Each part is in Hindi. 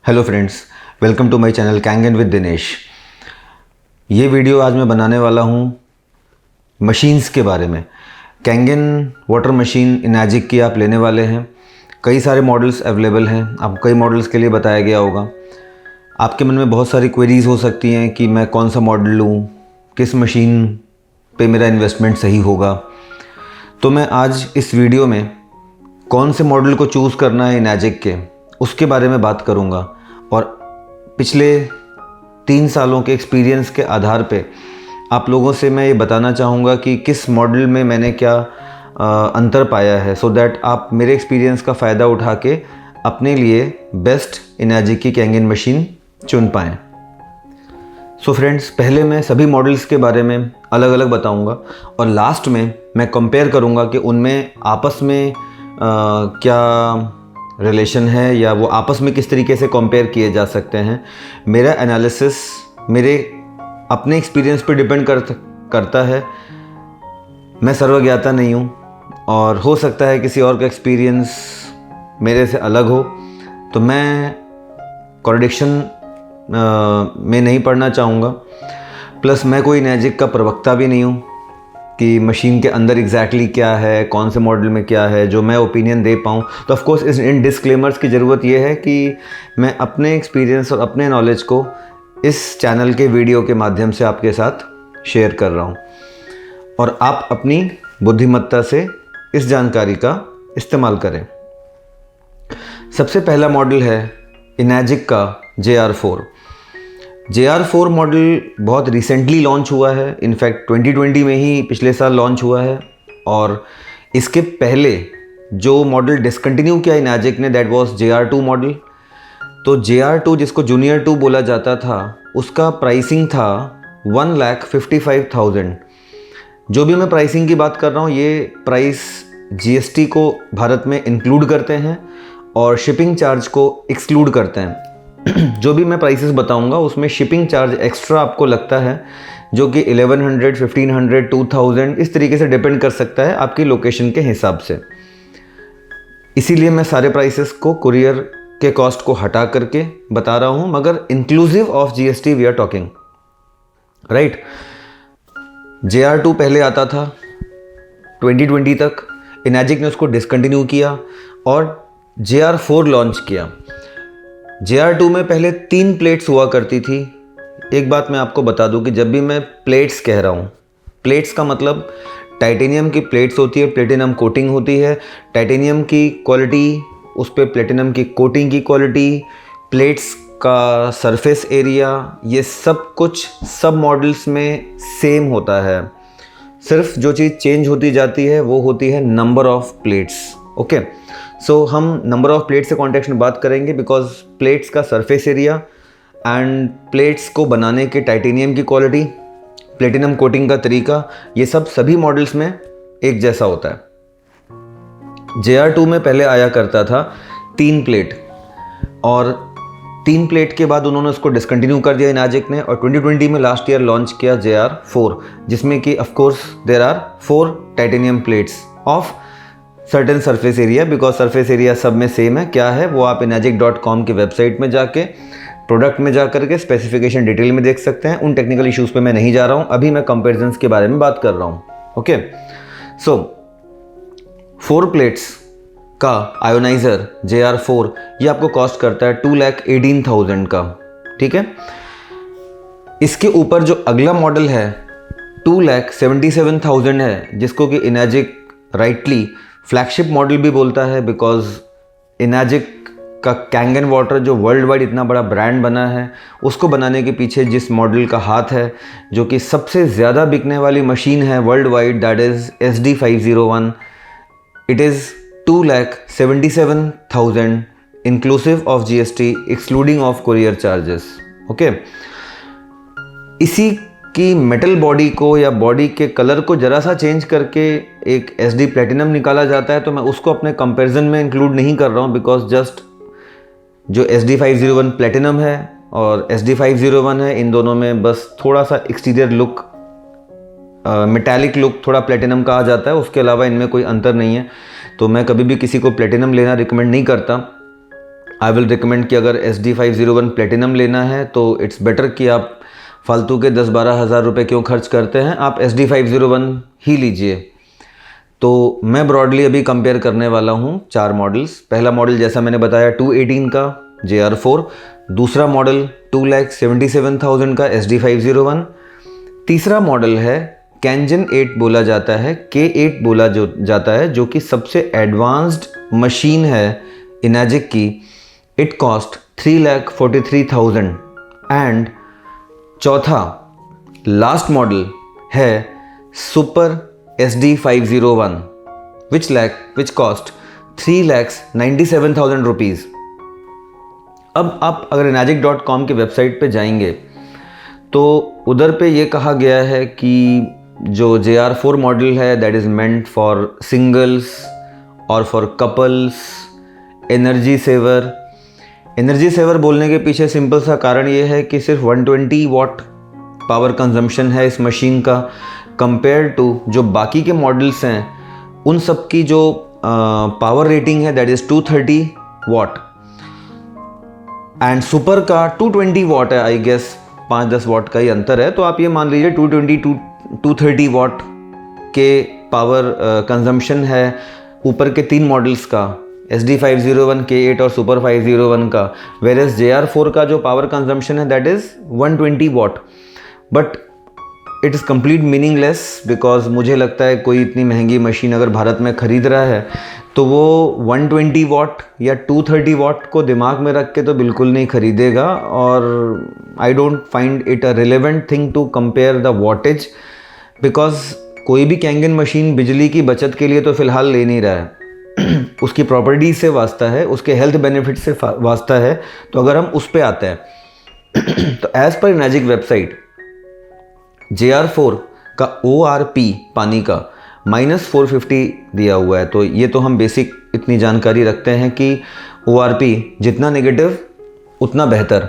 Hello friends, welcome to my channel Kangen with Dinesh. ये वीडियो आज मैं बनाने वाला हूँ मशीन्स के बारे में। कैंगन वाटर मशीन इनाजिक की आप लेने वाले हैं। कई सारे मॉडल्स अवेलेबल हैं, आपको कई मॉडल्स के लिए बताया गया होगा। आपके मन में बहुत सारी क्वेरीज़ हो सकती हैं कि मैं कौन सा मॉडल लूँ, किस मशीन पे मेरा इन्वेस्टमेंट सही होगा। तो मैं आज इस वीडियो में कौन से मॉडल को चूज़ करना है इनाजिक के, उसके बारे में बात करूँगा और पिछले 3 सालों के एक्सपीरियंस के आधार पे आप लोगों से मैं ये बताना चाहूँगा कि किस मॉडल में मैंने क्या अंतर पाया है, सो दैट आप मेरे एक्सपीरियंस का फ़ायदा उठा के अपने लिए बेस्ट इनाजिक की कैंगन मशीन चुन पाएँ। सो फ्रेंड्स, पहले मैं सभी मॉडल्स के बारे में अलग अलग बताऊँगा और लास्ट में मैं कंपेयर करूँगा कि उनमें आपस में क्या रिलेशन है या वो आपस में किस तरीके से कंपेयर किए जा सकते हैं। मेरा एनालिसिस मेरे अपने एक्सपीरियंस पे डिपेंड करता है। मैं सर्वज्ञाता नहीं हूँ और हो सकता है किसी और का एक्सपीरियंस मेरे से अलग हो, तो मैं कॉन्ट्रडिक्शन में नहीं पढ़ना चाहूँगा। प्लस मैं कोई इनाजिक का प्रवक्ता भी नहीं हूँ कि मशीन के अंदर एग्जैक्टली क्या है, कौन से मॉडल में क्या है, जो मैं ओपिनियन दे पाऊँ। तो ऑफ कोर्स इन डिस्क्लेमर्स की ज़रूरत ये है कि मैं अपने एक्सपीरियंस और अपने नॉलेज को इस चैनल के वीडियो के माध्यम से आपके साथ शेयर कर रहा हूँ और आप अपनी बुद्धिमत्ता से इस जानकारी का इस्तेमाल करें। सबसे पहला मॉडल है इनाजिक का JR4। JR4 मॉडल बहुत रिसेंटली लॉन्च हुआ है, इनफैक्ट 2020 में ही पिछले साल लॉन्च हुआ है। और इसके पहले जो मॉडल डिसकंटिन्यू किया इनाजिक ने, दैट वाज JR2 मॉडल। तो JR2 जिसको जूनियर 2 बोला जाता था, उसका प्राइसिंग था 1,55,000। जो भी मैं प्राइसिंग की बात कर रहा हूँ, ये प्राइस GST को भारत में इंक्लूड करते हैं और शिपिंग चार्ज को एक्सक्लूड करते हैं। जो भी मैं प्राइसेस बताऊंगा उसमें शिपिंग चार्ज एक्स्ट्रा आपको लगता है, जो कि 1100, 1500, 2000 इस तरीके से डिपेंड कर सकता है आपकी लोकेशन के हिसाब से। इसीलिए मैं सारे प्राइसेस को कुरियर के कॉस्ट को हटा करके बता रहा हूं, मगर inclusive of GST we are talking, right. JR2 पहले आता था 2020 तक, इनाजिक ने उसको डिसकंटिन्यू किया और JR4 लॉन्च किया। JR2 में पहले 3 प्लेट्स हुआ करती थी। एक बात मैं आपको बता दूं कि जब भी मैं प्लेट्स कह रहा हूं, प्लेट्स का मतलब टाइटेनियम की प्लेट्स होती है, प्लेटिनम कोटिंग होती है। टाइटेनियम की क्वालिटी, उस पर प्लेटिनम की कोटिंग की क्वालिटी, प्लेट्स का सरफेस एरिया, ये सब कुछ सब मॉडल्स में सेम होता है। सिर्फ जो चीज़ चेंज होती जाती है वो होती है नंबर ऑफ प्लेट्स। ओके, सो हम नंबर ऑफ प्लेट्स के कॉन्टेक्स्ट में बात करेंगे, बिकॉज प्लेट्स का सरफेस एरिया एंड प्लेट्स को बनाने के टाइटेनियम की क्वालिटी, प्लेटिनम कोटिंग का तरीका, ये सब सभी मॉडल्स में एक जैसा होता है। JR2 में पहले आया करता था 3 प्लेट और 3 प्लेट के बाद उन्होंने उसको डिसकंटिन्यू कर दिया इनाजिक ने और 2020 में लास्ट ईयर लॉन्च किया JR4, जिसमें कि of course there are 4 titanium plates of certain surface area, because surface area सब में सेम है। क्या है वो आप inagic.com की वेबसाइट में जाके प्रोडक्ट में जा करके स्पेसिफिकेशन डिटेल में देख सकते हैं। उन टेक्निकल इश्यूज़ पे मैं नहीं जा रहा हूँ, अभी मैं कंपेरिजन्स के बारे में बात कर रहा हूँ। ओके, सो 4 प्लेट्स का आयोनाइज़र JR4 ये आपको कॉस्ट करता है 2,18,000 का, ठीक है। इसके ऊपर जो अगला मॉडल है 2,77,000 है, जिसको कि इनाजिक राइटली फ्लैगशिप मॉडल भी बोलता है, बिकॉज इनाजिक का कैंगन वाटर जो वर्ल्ड वाइड इतना बड़ा ब्रांड बना है, उसको बनाने के पीछे जिस मॉडल का हाथ है, जो कि सबसे ज़्यादा बिकने वाली मशीन है world wide, that is SD501। It is 2,77,000 inclusive of GST, excluding of courier charges. Okay, इसी कि मेटल बॉडी को या बॉडी के कलर को ज़रा सा चेंज करके एक SD प्लेटिनम निकाला जाता है, तो मैं उसको अपने कंपैरिजन में इंक्लूड नहीं कर रहा हूँ, बिकॉज जस्ट जो SD501 प्लेटिनम है और SD501 है, इन दोनों में बस थोड़ा सा एक्सटीरियर लुक, मेटालिक लुक थोड़ा प्लेटिनम का आ जाता है, उसके अलावा इनमें कोई अंतर नहीं है। तो मैं कभी भी किसी को प्लेटिनम लेना रिकमेंड नहीं करता। आई विल रिकमेंड कि अगर SD501 प्लेटिनम लेना है तो इट्स बेटर कि आप फालतू के 10-12 हज़ार रुपये क्यों खर्च करते हैं, आप SD501 ही लीजिए। तो मैं ब्रॉडली अभी कंपेयर करने वाला हूँ 4 मॉडल्स। पहला मॉडल जैसा मैंने बताया 218 का JR4, दूसरा मॉडल 2,77,000 का SD501, तीसरा मॉडल है कैंजन 8 बोला जाता है, K8 बोला जाता है, जो कि सबसे एडवांस्ड मशीन है इनाजिक की। It cost 3,43,000। एंड चौथा लास्ट मॉडल है super SD501 which cost 3,97,000 rupees. अब आप अगर enagic.com की वेबसाइट पे जाएंगे तो उधर पे ये कहा गया है कि जो JR4 मॉडल है that is meant for singles और फॉर कपल्स, एनर्जी सेवर बोलने के पीछे सिंपल सा कारण ये है कि सिर्फ 120 वॉट पावर कंजम्पशन है इस मशीन का, कंपेयर टू जो बाकी के मॉडल्स हैं उन सब की जो पावर रेटिंग है that is 230 what, and super का 220 वॉट है। आई गेस 5-10 वॉट का ही अंतर है। तो आप ये मान लीजिए 230 वॉट के पावर कंजम्पशन है ऊपर के 3 मॉडल्स का, SD501, K8 और सुपर 501 का। वेरेस JR4 का जो पावर कंजम्पशन है that is 120 what. But it is complete meaningless, because मुझे लगता है कोई इतनी महंगी मशीन अगर भारत में ख़रीद रहा है तो वो 120 वॉट या 230 वॉट को दिमाग में रख के तो बिल्कुल नहीं ख़रीदेगा। और I don't find it a relevant thing to compare the wattage, because कोई भी कैंगन मशीन बिजली की बचत के लिए तो फ़िलहाल ले नहीं रहा है उसकी प्रॉपर्टीज से वास्ता है, उसके हेल्थ बेनिफिट से वास्ता है। तो अगर हम उस पे आते हैं तो एज पर इनाजिक वेबसाइट JR4 का ORP पानी का -450 दिया हुआ है। तो ये तो हम बेसिक इतनी जानकारी रखते हैं कि ORP जितना नेगेटिव उतना बेहतर।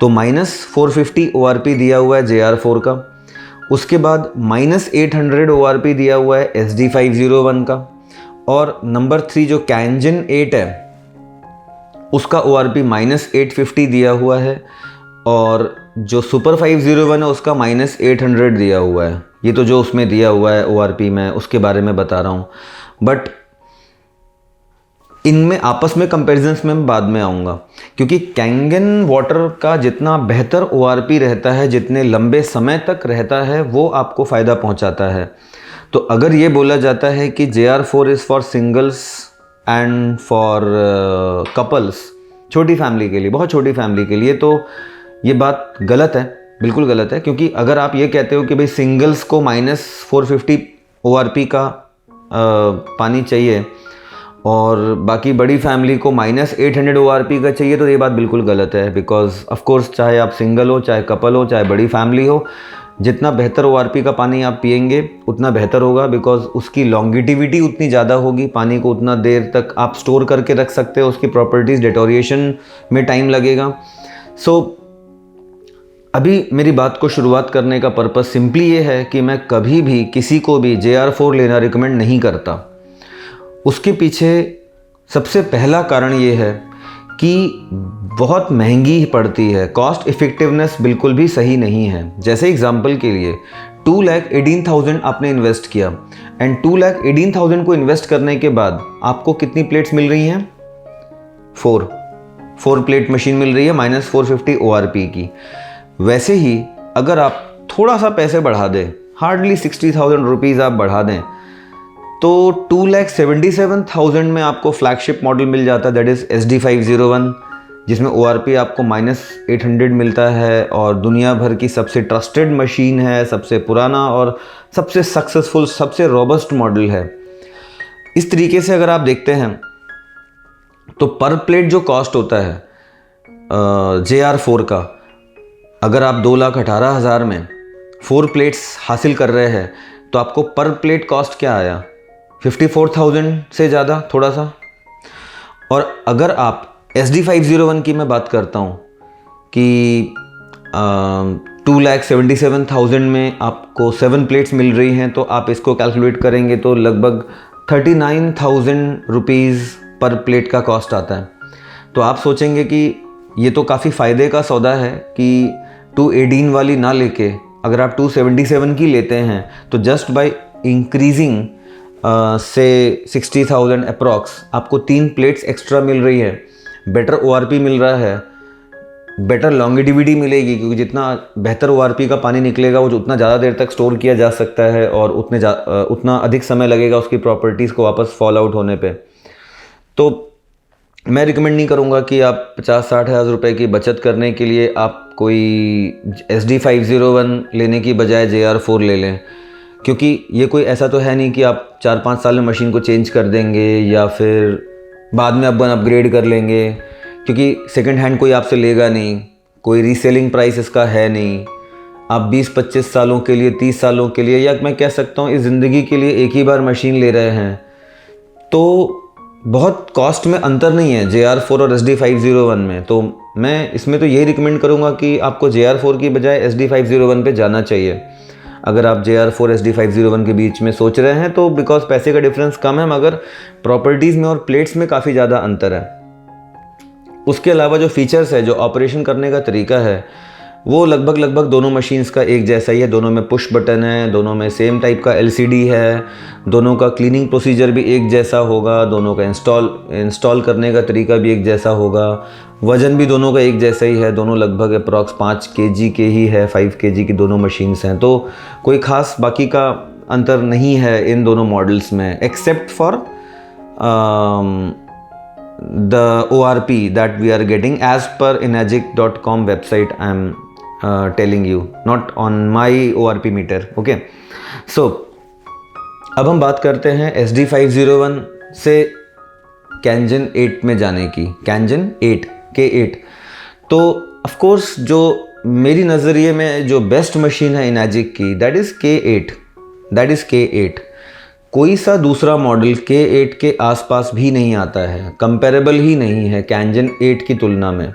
तो -450 ORP दिया हुआ है JR4 का। उसके बाद -800 ORP दिया हुआ है SD501 का। और नंबर 3 जो कैंजन 8 है उसका ORP -850 दिया हुआ है। और जो सुपर 501 है उसका -800 दिया हुआ है। ये तो जो उसमें दिया हुआ है ORP में उसके बारे में बता रहा हूँ। बट इनमें आपस में कंपैरिजन्स में बाद में आऊँगा, क्योंकि कैंगन वाटर का जितना बेहतर ORP रहता है, जितने लंबे समय तक रहता है, वो आपको फ़ायदा पहुँचाता है। तो अगर ये बोला जाता है कि JR4 is for singles and for couples, छोटी फैमिली के लिए, बहुत छोटी फैमिली के लिए, तो ये बात गलत है, बिल्कुल गलत है। क्योंकि अगर आप ये कहते हो कि भाई सिंगल्स को -450 ORP का पानी चाहिए और बाकी बड़ी फैमिली को -800 ORP का चाहिए, तो ये बात बिल्कुल गलत है। बिकॉज ऑफ कोर्स चाहे आप सिंगल हो, चाहे कपल हो, चाहे बड़ी फैमिली हो, जितना बेहतर ORP का पानी आप पिएंगे उतना बेहतर होगा। बिकॉज उसकी लॉन्गिटिविटी उतनी ज़्यादा होगी, पानी को उतना देर तक आप स्टोर करके रख सकते हो, उसकी प्रॉपर्टीज़ डिटोरिएशन में टाइम लगेगा। सो अभी मेरी बात को शुरुआत करने का पर्पस सिंपली ये है कि मैं कभी भी किसी को भी JR4 लेना रिकमेंड नहीं करता। उसके पीछे सबसे पहला कारण ये है कि बहुत महंगी पड़ती है, कॉस्ट इफ़ेक्टिवनेस बिल्कुल भी सही नहीं है। जैसे एग्जांपल के लिए 2,18,000 आपने इन्वेस्ट किया एंड 2,18,000 को इन्वेस्ट करने के बाद आपको कितनी प्लेट्स मिल रही हैं? 4 प्लेट मशीन मिल रही है -450 ORP की। वैसे ही अगर आप थोड़ा सा पैसे बढ़ा दें, हार्डली 60,000 रुपीज़ आप बढ़ा दें, तो 2,77,000 में आपको फ्लैगशिप मॉडल मिल जाता है दैट इज़ SD501, जिसमें ORP आपको -800 मिलता है और दुनिया भर की सबसे ट्रस्टेड मशीन है, सबसे पुराना और सबसे सक्सेसफुल, सबसे रोबस्ट मॉडल है। इस तरीके से अगर आप देखते हैं तो पर प्लेट जो कॉस्ट होता है JR4 का, अगर आप 2,18,000 में 4 प्लेट्स हासिल कर रहे हैं तो आपको पर प्लेट कॉस्ट क्या आया? 54,000 से ज़्यादा थोड़ा सा। और अगर आप SD501 की मैं बात करता हूँ कि 2,77,000 में आपको 7 प्लेट्स मिल रही हैं, तो आप इसको कैलकुलेट करेंगे तो लगभग 39,000 रुपीज़ पर प्लेट का कॉस्ट आता है। तो आप सोचेंगे कि ये तो काफ़ी फ़ायदे का सौदा है कि 218 वाली ना लेके अगर आप 277 की लेते हैं तो जस्ट बाय इंक्रीजिंग से 60,000 अप्रॉक्स आपको 3 प्लेट्स एक्स्ट्रा मिल रही है, बेटर ORP मिल रहा है, बेटर लॉन्गेटिविटी मिलेगी, क्योंकि जितना बेहतर ORP का पानी निकलेगा वो उतना ज़्यादा देर तक स्टोर किया जा सकता है और उतना अधिक समय लगेगा उसकी प्रॉपर्टीज़ को वापस फॉल आउट होने पे। तो मैं रिकमेंड नहीं करूँगा कि आप 50-60 हज़ार रुपये की बचत करने के लिए आप कोई SD501 लेने की बजाय JR4 ले लें, क्योंकि ये कोई ऐसा तो है नहीं कि आप 4-5 साल में मशीन को चेंज कर देंगे या फिर बाद में अपन अपग्रेड कर लेंगे, क्योंकि सेकंड हैंड कोई आपसे लेगा नहीं, कोई रीसेलिंग प्राइस इसका है नहीं। आप 20-25 सालों के लिए, 30 सालों के लिए, या मैं कह सकता हूँ इस ज़िंदगी के लिए एक ही बार मशीन ले रहे हैं, तो बहुत कॉस्ट में अंतर नहीं है JR4 और SD501 में। तो मैं इसमें तो यही रिकमेंड करूँगा कि आपको JR4 की बजाय SD501 पे जाना चाहिए। अगर आप JR4 SD501 के बीच में सोच रहे हैं तो बिकॉज पैसे का डिफरेंस कम है, मगर प्रॉपर्टीज़ में और प्लेट्स में काफ़ी ज़्यादा अंतर है। उसके अलावा जो फीचर्स है, जो ऑपरेशन करने का तरीका है, वो लगभग दोनों मशीन्स का एक जैसा ही है। दोनों में पुश बटन है, दोनों में सेम टाइप का LCD है, दोनों का क्लीनिंग प्रोसीजर भी एक जैसा होगा, दोनों का इंस्टॉल करने का तरीका भी एक जैसा होगा, वज़न भी दोनों का एक जैसा ही है। दोनों लगभग अप्रॉक्स 5 kg के ही है, 5 kg की दोनों मशीन्स हैं। तो कोई ख़ास बाकी का अंतर नहीं है इन दोनों मॉडल्स में, except for the ORP that we are getting as per enagic.com website. I am telling you, not on my ORP meter. Okay, so अब हम बात करते हैं SD501 से Kangen 8 में जाने की। Kangen 8 K8 तो ऑफ कोर्स जो मेरी नज़रिए में जो बेस्ट मशीन है इनाजिक की, दैट इज़ K8। कोई सा दूसरा मॉडल K8 के आसपास भी नहीं आता है, कंपेरेबल ही नहीं है Kangen 8 की तुलना में।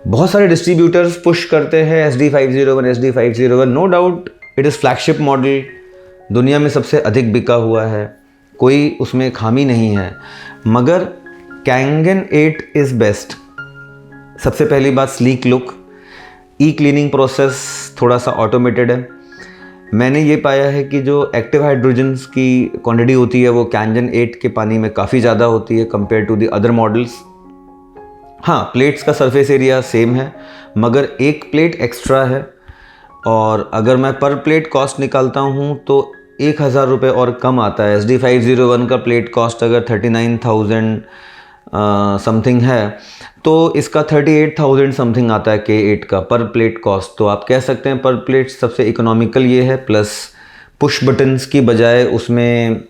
बहुत सारे डिस्ट्रीब्यूटर्स पुश करते हैं SD501, no doubt it is flagship model, दुनिया में सबसे अधिक बिका हुआ है, कोई उसमें खामी नहीं है, मगर Kangen 8 इज़ बेस्ट। सबसे पहली बात स्लीक लुक, क्लीनिंग प्रोसेस थोड़ा सा ऑटोमेटेड है। मैंने ये पाया है कि जो एक्टिव हाइड्रोजन्स की क्वांटिटी होती है वो Kangen 8 के पानी में काफ़ी ज़्यादा होती है compare to the other models. हाँ, प्लेट्स का सरफेस एरिया सेम है, मगर एक प्लेट एक्स्ट्रा है, और अगर मैं पर प्लेट कॉस्ट निकालता हूँ तो 1,000 रुपये और कम आता है। SD501 का प्लेट कॉस्ट अगर 39,000 समथिंग है तो इसका 38,000 समथिंग आता है K8 का पर प्लेट कॉस्ट। तो आप कह सकते हैं पर प्लेट सबसे इकोनॉमिकल ये है, प्लस पुश बटन्स की बजाय उसमें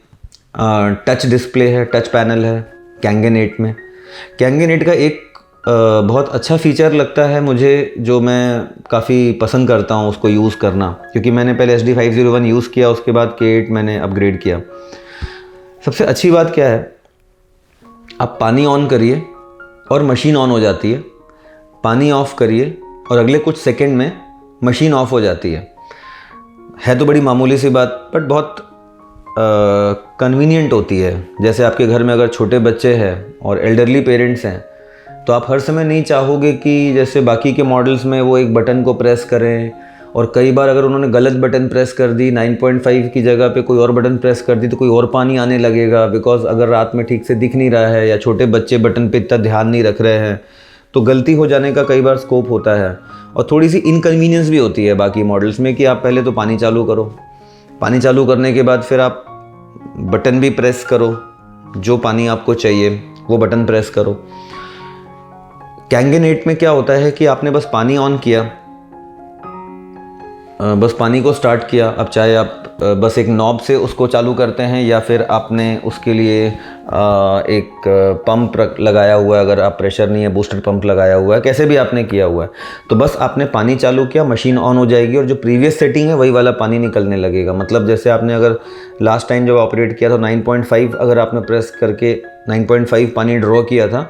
टच डिस्प्ले है, टच पैनल है Kangen 8 में। Kangen 8 का एक बहुत अच्छा फीचर लगता है मुझे, जो मैं काफ़ी पसंद करता हूँ उसको यूज़ करना, क्योंकि मैंने पहले SD501 यूज़ किया, उसके बाद K8 मैंने अपग्रेड किया। सबसे अच्छी बात क्या है, आप पानी ऑन करिए और मशीन ऑन हो जाती है, पानी ऑफ़ करिए और अगले कुछ सेकंड में मशीन ऑफ़ हो जाती है तो बड़ी मामूली सी बात, बट बहुत कन्वीनियंट होती है। जैसे आपके घर में अगर छोटे बच्चे हैं और एल्डरली पेरेंट्स हैं तो आप हर समय नहीं चाहोगे कि जैसे बाकी के मॉडल्स में वो एक बटन को प्रेस करें, और कई बार अगर उन्होंने गलत बटन प्रेस कर दी, 9.5 की जगह पे कोई और बटन प्रेस कर दी तो कोई और पानी आने लगेगा, बिकॉज अगर रात में ठीक से दिख नहीं रहा है या छोटे बच्चे बटन पे इतना ध्यान नहीं रख रहे हैं तो गलती हो जाने का कई बार स्कोप होता है। और थोड़ी सी इनकन्वीनियंस भी होती है बाकी मॉडल्स में कि आप पहले तो पानी चालू करो, पानी चालू करने के बाद फिर आप बटन भी प्रेस करो, जो पानी आपको चाहिए वो बटन प्रेस करो। Kangen 8 में क्या होता है कि आपने बस पानी ऑन किया, बस पानी को स्टार्ट किया, अब चाहे आप बस एक नॉब से उसको चालू करते हैं या फिर आपने उसके लिए एक पंप लगाया हुआ है, अगर आप प्रेशर नहीं है बूस्टर पंप लगाया हुआ है, कैसे भी आपने किया हुआ है, तो बस आपने पानी चालू किया, मशीन ऑन हो जाएगी और जो प्रीवियस सेटिंग है वही वाला पानी निकलने लगेगा। मतलब जैसे आपने अगर लास्ट टाइम जब ऑपरेट किया तो 9.5 अगर आपने प्रेस करके 9.5 पानी ड्रॉ किया था,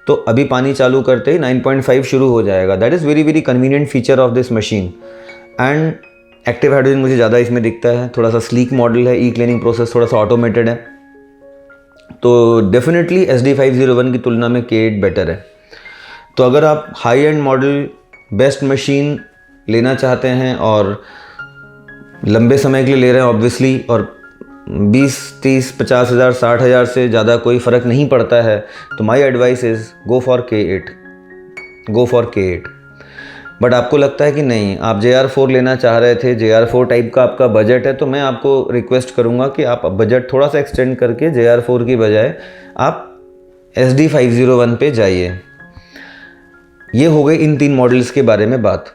तो अभी पानी चालू करते ही 9.5 शुरू हो जाएगा। That is very convenient feature of this machine. And active hydrogen मुझे ज़्यादा इसमें दिखता है, थोड़ा सा स्लीक मॉडल है, क्लीनिंग प्रोसेस थोड़ा सा ऑटोमेटेड है, तो डेफिनेटली SD501 की तुलना में K8 बेटर है। तो अगर आप high and model best machine लेना चाहते हैं और लंबे समय के लिए ले रहे हैं ऑब्वियसली, और 20, 30, 50 हज़ार, 60 हज़ार से ज़्यादा कोई फ़र्क नहीं पड़ता है, तो my advice is go for K8। But आपको लगता है कि नहीं, आप JR4 लेना चाह रहे थे, JR4 टाइप का आपका बजट है, तो मैं आपको रिक्वेस्ट करूंगा कि आप बजट थोड़ा सा एक्सटेंड करके JR4 की बजाय आप SD501 पे जाइए। ये हो गई इन 3 मॉडल्स के बारे में बात।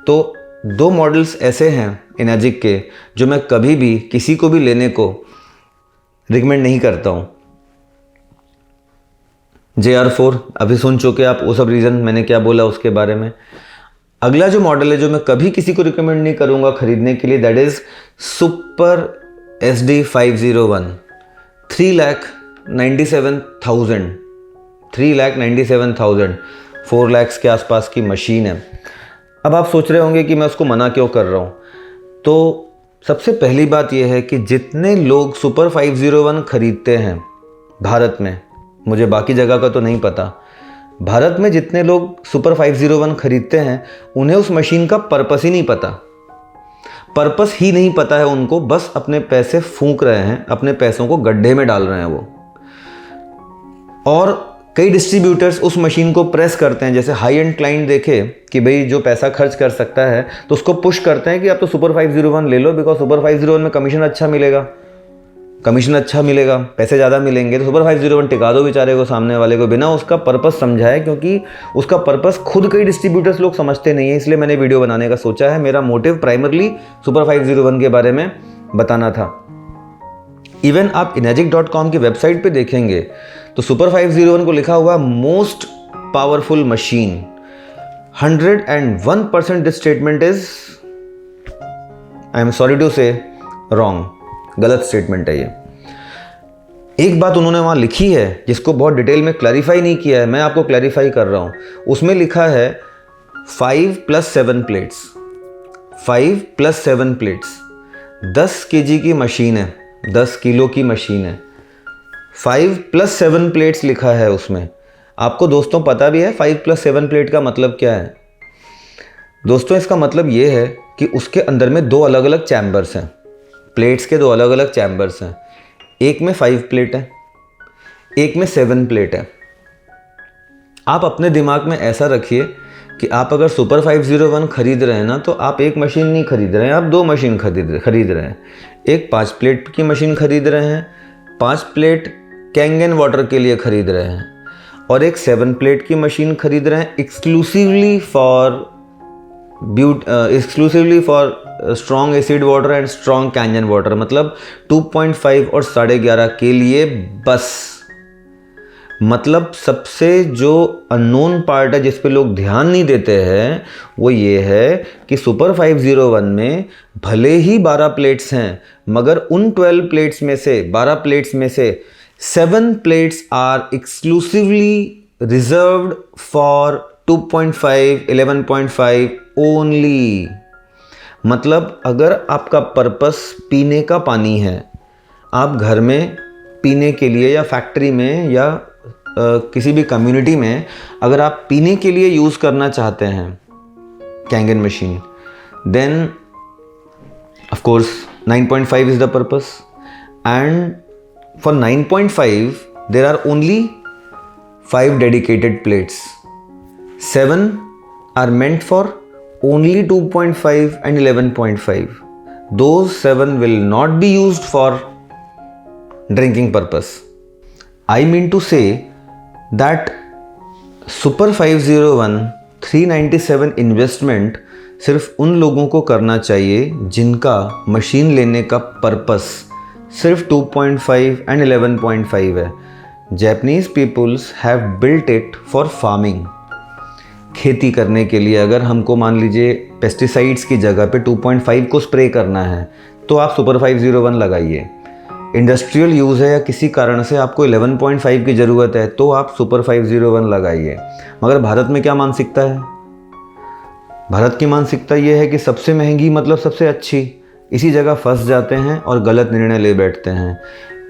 तो 2 मॉडल्स ऐसे हैं एनर्जिक के जो मैं कभी भी किसी को भी लेने को रिकमेंड नहीं करता हूँ। JR4 अभी सुन चुके आप, वो सब रीज़न मैंने क्या बोला उसके बारे में। अगला जो मॉडल है जो मैं कभी किसी को रिकमेंड नहीं करूँगा खरीदने के लिए, that is super SD501। 3,97,000 4 lakh के आसपास की मशीन है। अब आप सोच रहे होंगे कि मैं उसको मना क्यों कर रहा हूँ। तो सबसे पहली बात यह है कि जितने लोग सुपर 501 खरीदते हैं भारत में, मुझे बाकी जगह का तो नहीं पता, भारत में जितने लोग सुपर 501 खरीदते हैं उन्हें उस मशीन का पर्पस ही नहीं पता। पर्पस ही नहीं पता है उनको, बस अपने पैसे फूंक रहे हैं, अपने पैसों को गड्ढे में डाल रहे हैं वो। और कई डिस्ट्रीब्यूटर्स उस मशीन को प्रेस करते हैं, जैसे हाई एंड क्लाइंट देखे कि भाई जो पैसा खर्च कर सकता है तो उसको पुश करते हैं कि आप तो सुपर 501 ले लो, बिकॉज सुपर 501 में कमीशन अच्छा मिलेगा, पैसे ज़्यादा मिलेंगे, तो सुपर 501 टिका दो बेचारे को, सामने वाले को, बिना उसका पर्पस समझाए, क्योंकि उसका पर्पस खुद कई डिस्ट्रीब्यूटर्स लोग समझते नहीं है। इसलिए मैंने वीडियो बनाने का सोचा है। मेरा मोटिव प्राइमरली सुपर 501 के बारे में बताना था। इवन आप energic.com की वेबसाइट पे देखेंगे तो सुपर 501 को लिखा हुआ most powerful machine. 101% this statement is, I am sorry to say, wrong, गलत स्टेटमेंट है ये। एक बात उन्होंने वहां लिखी है जिसको बहुत डिटेल में क्लैरिफाई नहीं किया है, मैं आपको क्लैरिफाई कर रहा हूं। उसमें लिखा है 5+7 प्लेट्स, 5+7 प्लेट्स, 10 kg की मशीन है, 10 किलो की मशीन है, 5+7 प्लेट्स लिखा है उसमें। आपको दोस्तों पता भी है 5+7 प्लेट का मतलब क्या है? दोस्तों इसका मतलब ये है कि उसके अंदर में 2 अलग अलग चैम्बर्स हैं, प्लेट्स के 2 अलग अलग चैम्बर्स हैं। एक में 5 प्लेट है, एक में 7 प्लेट है। आप अपने दिमाग में ऐसा रखिए कि आप अगर सुपर 501 खरीद रहे हैं ना, तो आप एक मशीन नहीं खरीद रहे हैं, आप 2 मशीन खरीद रहे हैं। एक 5 प्लेट की मशीन खरीद रहे हैं, 5 प्लेट कैंगन वाटर के लिए खरीद रहे हैं, और एक 7 प्लेट की मशीन खरीद रहे हैं exclusively for strong acid water and strong Kangen water, मतलब 2.5 और 11.5 के लिए बस। मतलब सबसे जो अननोन पार्ट है जिस पे लोग ध्यान नहीं देते हैं वो ये है कि सुपर 501 में भले ही 12 प्लेट्स हैं, मगर उन 12 प्लेट्स में से 12 प्लेट्स में से 7 plates are exclusively reserved for 2.5, 11.5 only. मतलब अगर आपका पर्पस पीने का पानी है, आप घर में पीने के लिए या फैक्ट्री में या किसी भी कम्युनिटी में अगर आप पीने के लिए यूज़ करना चाहते हैं Kangen machine, then of course 9.5 is the purpose, and for 9.5 there are only 5 dedicated plates. 7 are meant for only 2.5 and 11.5. Those 7 will not be used for drinking purpose. I mean to say that Super 501 397 investment सिर्फ उन लोगों को करना चाहिए जिनका मशीन लेने का पर्पस सिर्फ 2.5 एंड 11.5 है। Japanese peoples have built it for farming. खेती करने के लिए अगर हमको मान लीजिए पेस्टिसाइड्स की जगह पे 2.5 को स्प्रे करना है तो आप सुपर 501 लगाइए। इंडस्ट्रियल यूज़ है या किसी कारण से आपको 11.5 की ज़रूरत है तो आप सुपर 501 लगाइए। मगर भारत में क्या मानसिकता है? भारत की मानसिकता ये है कि सबसे महंगी मतलब सबसे अच्छी। इसी जगह फंस जाते हैं और गलत निर्णय ले बैठते हैं।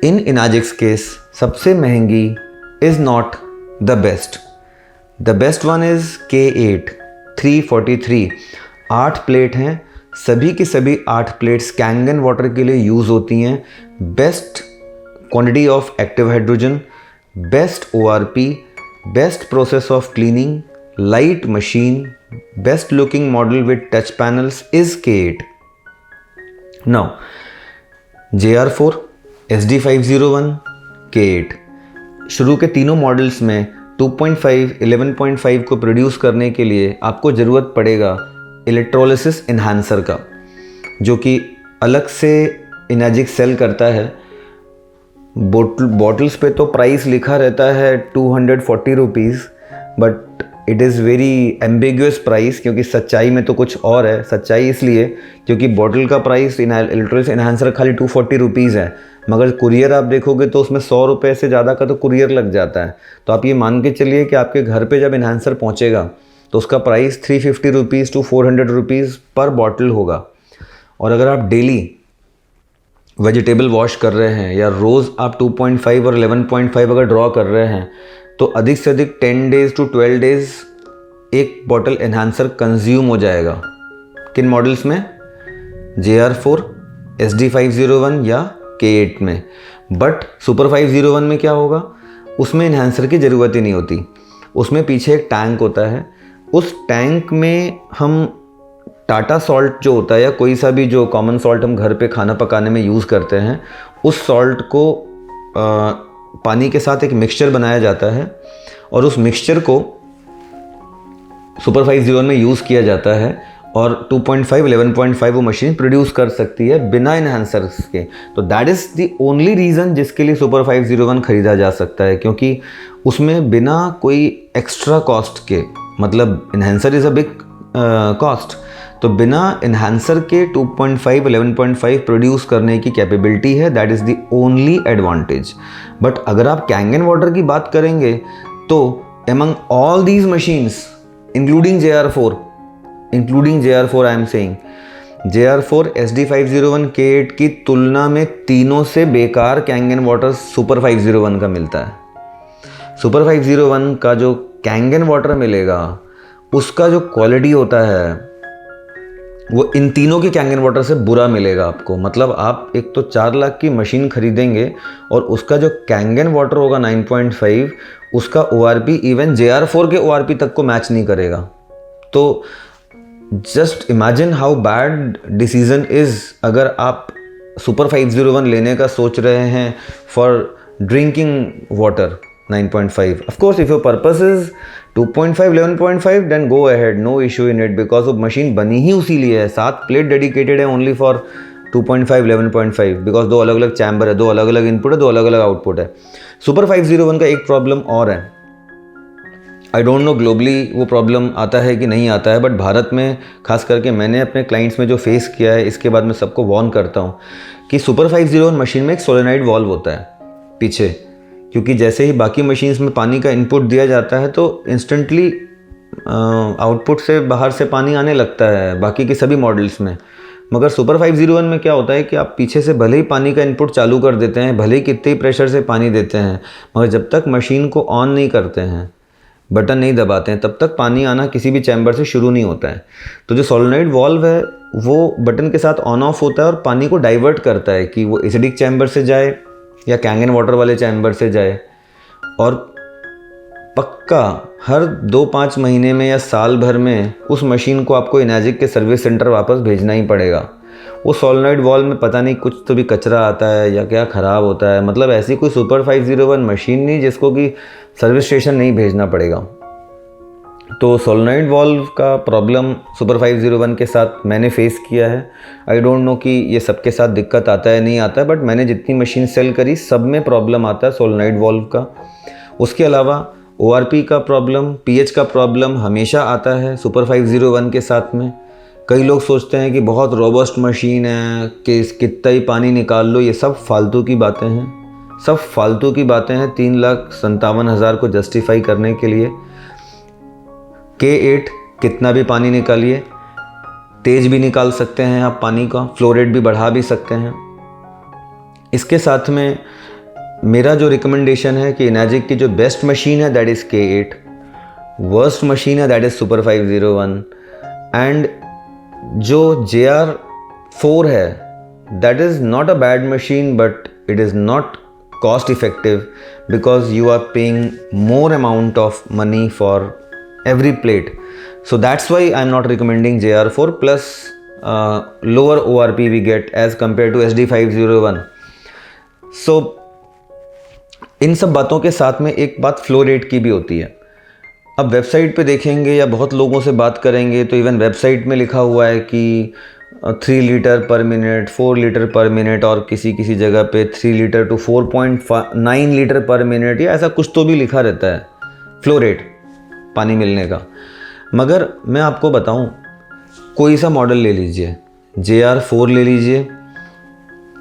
इन इनाजिक्स केस सबसे महंगी is not the best. The best one is K8 343। 8 plate हैं, सभी की सभी 8 प्लेट्स कैंगन वाटर के लिए यूज़ होती हैं। Best quantity of active hydrogen, best ORP, best process of cleaning, light machine, best looking model with touch panels is K8। Now JR4, SD501, K8। शुरू के तीनों मॉडल्स में 2.5, 11.5 को प्रोड्यूस करने के लिए आपको ज़रूरत पड़ेगा इलेक्ट्रोलिसिस इन्हांसर का, जो कि अलग से इनर्जिक सेल करता है। बॉटल्स पे तो प्राइस लिखा रहता है 240 rupees, but it is very ambiguous price, क्योंकि सच्चाई में तो कुछ और है। सच्चाई इसलिए क्योंकि बॉटल का प्राइस इलेक्ट्रोलिसिस इन्हांसर खाली 240 रुपीज़ है, मगर कुरियर आप देखोगे तो उसमें 100 रुपये से ज़्यादा का तो कुरियर लग जाता है। तो आप ये मान के चलिए कि आपके घर पे जब इन्हांसर पहुँचेगा तो उसका प्राइस 350 रुपीज़ टू 400 रुपीज़ पर बॉटल होगा। और अगर आप डेली वेजिटेबल वॉश कर रहे हैं या रोज़ आप 2.5 और 11.5 अगर ड्रॉ कर रहे हैं तो अधिक से अधिक 10 डेज़ टू 12 डेज़ एक बॉटल एनहांसर कंज्यूम हो जाएगा। किन मॉडल्स में? JR4, SD501 या K8 में। बट सुपर 501 में क्या होगा? उसमें एनहांसर की ज़रूरत ही नहीं होती। उसमें पीछे एक टैंक होता है, उस टैंक में हम टाटा सॉल्ट जो होता है या कोई सा भी जो कॉमन सॉल्ट हम घर पे खाना पकाने में यूज़ करते हैं, उस सॉल्ट को पानी के साथ एक मिक्सचर बनाया जाता है और उस मिक्सचर को सुपर 501 में यूज़ किया जाता है और 2.5, 11.5 वो मशीन प्रोड्यूस कर सकती है बिना इन्हांसर्स के। तो that is the only reason जिसके लिए सुपर 501 ख़रीदा जा सकता है, क्योंकि उसमें बिना कोई एक्स्ट्रा कॉस्ट के, मतलब enhancer is a big cost, तो बिना इन्हांसर के 2.5, 11.5 प्रोड्यूस करने की कैपेबिलिटी है। That is the only advantage. But अगर आप कैंगन वाटर की बात करेंगे तो among all these machines including JR4 I am saying, JR4, SD501, K8 की तुलना में तीनों से बेकार कैंगन वाटर सुपर 501 का मिलता है। सुपर 501 का जो कैंगन वाटर मिलेगा उसका जो क्वालिटी होता है वो इन तीनों के कैंगन वाटर से बुरा मिलेगा आपको। मतलब आप एक तो 4 लाख की मशीन खरीदेंगे और उसका जो कैंगन वाटर होगा 9.5, उसका ORP इवन JR4 के ORP तक को मैच नहीं करेगा। तो just imagine how bad decision is अगर आप सुपर 501 लेने का सोच रहे हैं for drinking water 9.5। Of course, if your purpose is 2.5, 11.5, then go ahead, no issue in it, because वो मशीन बनी ही उसी लिए है। 7 प्लेट डेडिकेटेड है ओनली फॉर 2.5, 11.5, बिकॉज 2 अलग अलग चैम्बर है, 2 अलग अलग इनपुट है, 2 अलग अलग आउटपुट है। सुपर 501 का एक प्रॉब्लम और है, आई डोंट नो ग्लोबली वो प्रॉब्लम आता है कि नहीं आता है, बट भारत में खास करके मैंने अपने क्लाइंट्स में जो फेस किया है, इसके बाद मैं सबको वार्न करता हूँ कि सुपर 501 मशीन में एक सोलेनॉइड वॉल्व होता है पीछे, क्योंकि जैसे ही बाकी मशीन्स में पानी का इनपुट दिया जाता है तो इंस्टेंटली आउटपुट से बाहर से पानी आने लगता है बाकी के सभी मॉडल्स में। मगर सुपर 501 में क्या होता है कि आप पीछे से भले ही पानी का इनपुट चालू कर देते हैं, भले ही कितने ही प्रेशर से पानी देते हैं, मगर जब तक मशीन को ऑन नहीं करते हैं, बटन नहीं दबाते हैं, तब तक पानी आना किसी भी चैम्बर से शुरू नहीं होता है। तो जो सोलेनॉइड वॉल्व है वो बटन के साथ ऑन ऑफ होता है और पानी को डाइवर्ट करता है कि वो एसिडिक चैम्बर से जाए या कैंगन वाटर वाले चैम्बर से जाए। और पक्का हर 2-5 महीने में या साल भर में उस मशीन को आपको इनर्जिक के सर्विस सेंटर वापस भेजना ही पड़ेगा। वो सोलेनॉइड वॉल्व में पता नहीं कुछ तो भी कचरा आता है या क्या ख़राब होता है। मतलब ऐसी कोई सुपर 501 मशीन नहीं जिसको कि सर्विस स्टेशन नहीं भेजना पड़ेगा। तो सोलेनॉइड वॉल्व का प्रॉब्लम सुपर 501 के साथ मैंने फेस किया है। आई डोंट नो कि ये सबके साथ दिक्कत आता है नहीं आता है, बट मैंने जितनी मशीन सेल करी सब में प्रॉब्लम आता है सोलेनॉइड वॉल्व का। उसके अलावा ORP का प्रॉब्लम, pH का प्रॉब्लम हमेशा आता है सुपर 501 के साथ में। कई लोग सोचते हैं कि बहुत रोबस्ट मशीन है कि कितना ही पानी निकाल लो, ये सब फालतू की बातें हैं, सब फालतू की बातें हैं 3,57,000 को जस्टिफाई करने के लिए। K8 कितना भी पानी निकालिए, तेज़ भी निकाल सकते हैं आप पानी का, फ्लो रेट भी बढ़ा भी सकते हैं। इसके साथ में मेरा जो रिकमेंडेशन है कि इनर्जिक की जो बेस्ट मशीन है that is K8। Worst machine है दैट इज़ सुपर 501 एंड जो JR4 है that is not a bad machine but it is not cost effective because you are paying more amount of money for every plate. So that's why I'm not recommending JR4 plus lower ORP we get as compared to SD501. So इन सब बातों के साथ में एक बात फ्लो रेट की भी होती है। अब वेबसाइट पे देखेंगे या बहुत लोगों से बात करेंगे तो इवन वेबसाइट में लिखा हुआ है कि 3 litre per minute, 4 litre per minute और किसी किसी जगह पे 3 litre to 4.9 litre per minute या ऐसा कुछ तो भी लिखा रहता है फ्लो रेट पानी मिलने का। मगर मैं आपको बताऊं, कोई सा मॉडल ले लीजिए, JR4 ले लीजिए,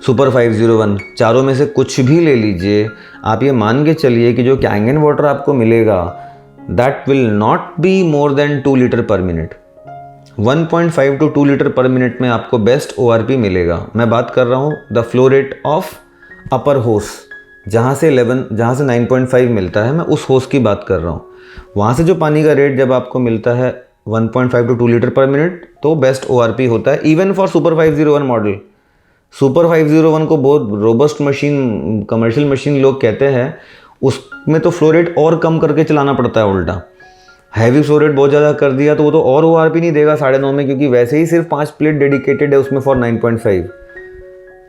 सुपर 501, चारों में से कुछ भी ले लीजिए, आप ये मान के चलिए कि जो कैंगन वाटर आपको मिलेगा that will not be more than 2 litre per minute. 1.5 to 2 litre per minute में आपको बेस्ट ORP मिलेगा। मैं बात कर रहा हूँ the flow rate of upper होस, जहाँ से 9.5 मिलता है, मैं उस होस की बात कर रहा हूँ। वहाँ से जो पानी का रेट जब आपको मिलता है 1.5 टू 2 लीटर पर मिनट तो बेस्ट ORP होता है even for super 501 model. Super 501 को बहुत रोबस्ट मशीन, कमर्शियल मशीन लोग कहते हैं, उसमें तो फ्लो रेट और कम करके चलाना पड़ता है उल्टा। हैवी फ्लो रेट बहुत ज़्यादा कर दिया तो वो तो और ORP नहीं देगा 9.5 में, क्योंकि वैसे ही सिर्फ 5 प्लेट डेडिकेटेड है उसमें फॉर 9.5।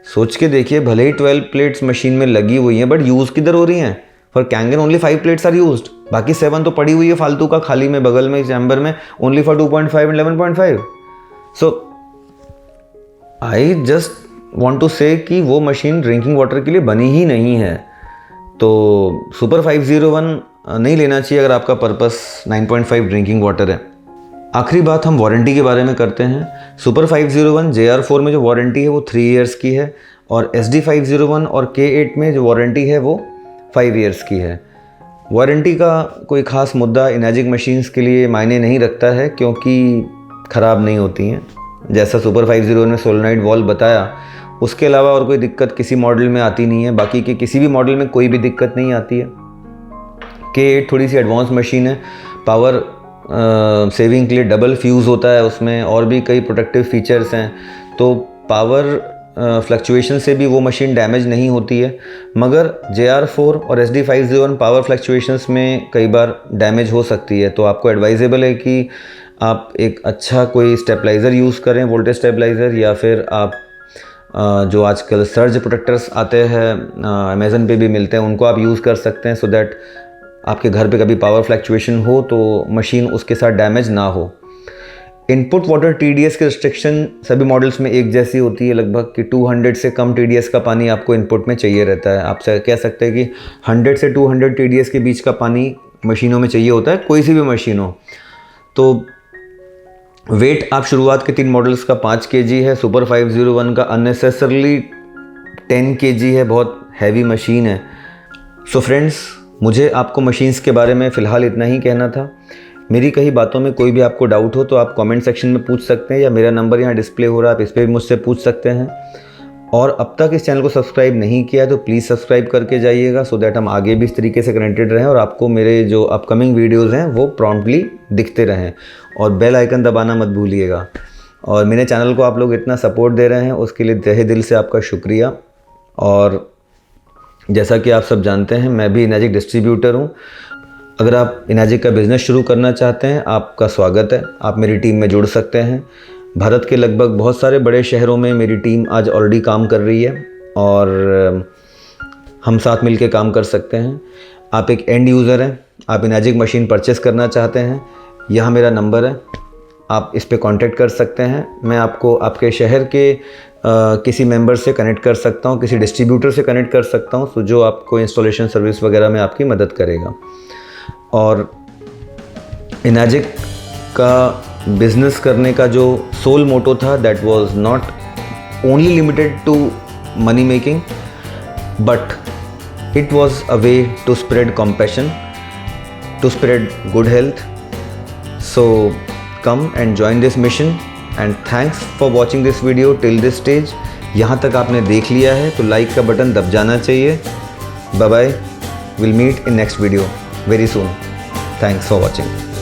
सोच के देखिए, भले ही 12 प्लेट्स मशीन में लगी हुई हैं बट यूज़ किधर हो रही हैं? For Kangen only 5 plates are used, बाकी 7 तो पड़ी हुई है फालतू का खाली में बगल में चैम्बर में, only for 2.5 and 11.5। So I just want to say कि वो मशीन ड्रिंकिंग वाटर के लिए बनी ही नहीं है। तो सुपर 501 नहीं लेना चाहिए अगर आपका पर्पस 9.5 ड्रिंकिंग वाटर है। आखिरी बात हम वारंटी के बारे में करते हैं। सुपर 501 JR4 में जो वारंटी है वो 3 इयर्स की है और SD501 और K8 में जो वारंटी है वो 5 इयर्स की है। वारंटी का कोई ख़ास मुद्दा इनर्जिक मशीन्स के लिए मायने नहीं रखता है क्योंकि ख़राब नहीं होती हैं। जैसा सुपर 501 में सोलेनॉइड वाल्व बताया, उसके अलावा और कोई दिक्कत किसी मॉडल में आती नहीं है, बाकी के किसी भी मॉडल में कोई भी दिक्कत नहीं आती है। K8 थोड़ी सी एडवांस मशीन है, पावर सेविंग के लिए डबल फ्यूज़ होता है उसमें और भी कई प्रोटेक्टिव फीचर्स हैं, तो पावर फ्लक्चुएशन से भी वो मशीन डैमेज नहीं होती है। मगर JR4 और SD501 पावर फ्लक्चुएशंस में कई बार डैमेज हो सकती है, तो आपको एडवाइजेबल है कि आप एक अच्छा कोई स्टेबलाइज़र यूज़ करें, वोल्टेज स्टेबलाइज़र, या फिर आप जो आजकल सर्ज प्रोटेक्टर्स आते हैं अमेज़न पे भी मिलते हैं, उनको आप यूज़ कर सकते हैं सो दैट आपके घर पे कभी पावर फ्लक्चुएशन हो तो मशीन उसके साथ डैमेज ना हो। इनपुट वाटर TDS की रिस्ट्रिक्शन सभी मॉडल्स में एक जैसी होती है लगभग कि 200 से कम TDS का पानी आपको इनपुट में चाहिए रहता है। आप कह सकते हैं कि 100 से 200 TDS के बीच का पानी मशीनों में चाहिए होता है, कोई सी भी मशीन हो। तो वेट आप शुरुआत के 3 मॉडल्स का 5 kg है, सुपर 501 का अननेसेसरली 10 kg है, बहुत हैवी मशीन है। सो फ्रेंड्स, मुझे आपको मशीन्स के बारे में फ़िलहाल इतना ही कहना था। मेरी कई बातों में कोई भी आपको डाउट हो तो आप कमेंट सेक्शन में पूछ सकते हैं, या मेरा नंबर यहाँ डिस्प्ले हो रहा है, आप इस पर भी मुझसे पूछ सकते हैं। और अब तक इस चैनल को सब्सक्राइब नहीं किया है तो प्लीज़ सब्सक्राइब करके जाइएगा सो दैट हम आगे भी इस तरीके से कनेक्टेड रहें और आपको मेरे जो अपकमिंग वीडियोज़ हैं वो प्रॉम्प्टली दिखते रहें। और बेल आइकन दबाना मत भूलिएगा। और मेरे चैनल को आप लोग इतना सपोर्ट दे रहे हैं उसके लिए तहे दिल से आपका शुक्रिया। और जैसा कि आप सब जानते हैं, मैं भी इनर्जिक डिस्ट्रीब्यूटर हूँ। अगर आप इनर्जिक का बिज़नेस शुरू करना चाहते हैं, आपका स्वागत है, आप मेरी टीम में जुड़ सकते हैं। भारत के लगभग बहुत सारे बड़े शहरों में मेरी टीम आज ऑलरेडी काम कर रही है और हम साथ मिलकर काम कर सकते हैं। आप एक एंड यूज़र हैं, आप इनर्जिक मशीन परचेस करना चाहते हैं, यहाँ मेरा नंबर है, आप इस पे कांटेक्ट कर सकते हैं। मैं आपको आपके शहर के किसी मेंबर से कनेक्ट कर सकता हूँ, किसी डिस्ट्रीब्यूटर से कनेक्ट कर सकता हूँ, तो जो आपको इंस्टॉलेशन सर्विस वगैरह में आपकी मदद करेगा। और इनर्जिक का बिज़नेस करने का जो सोल मोटो था that was not only limited to money making but it was a way to spread compassion, to spread good health. So come and join this mission and thanks for watching this video till this stage. यहाँ तक आपने देख लिया है तो लाइक का बटन दब जाना चाहिए। Bye bye, will meet in next video very soon. Thanks for watching.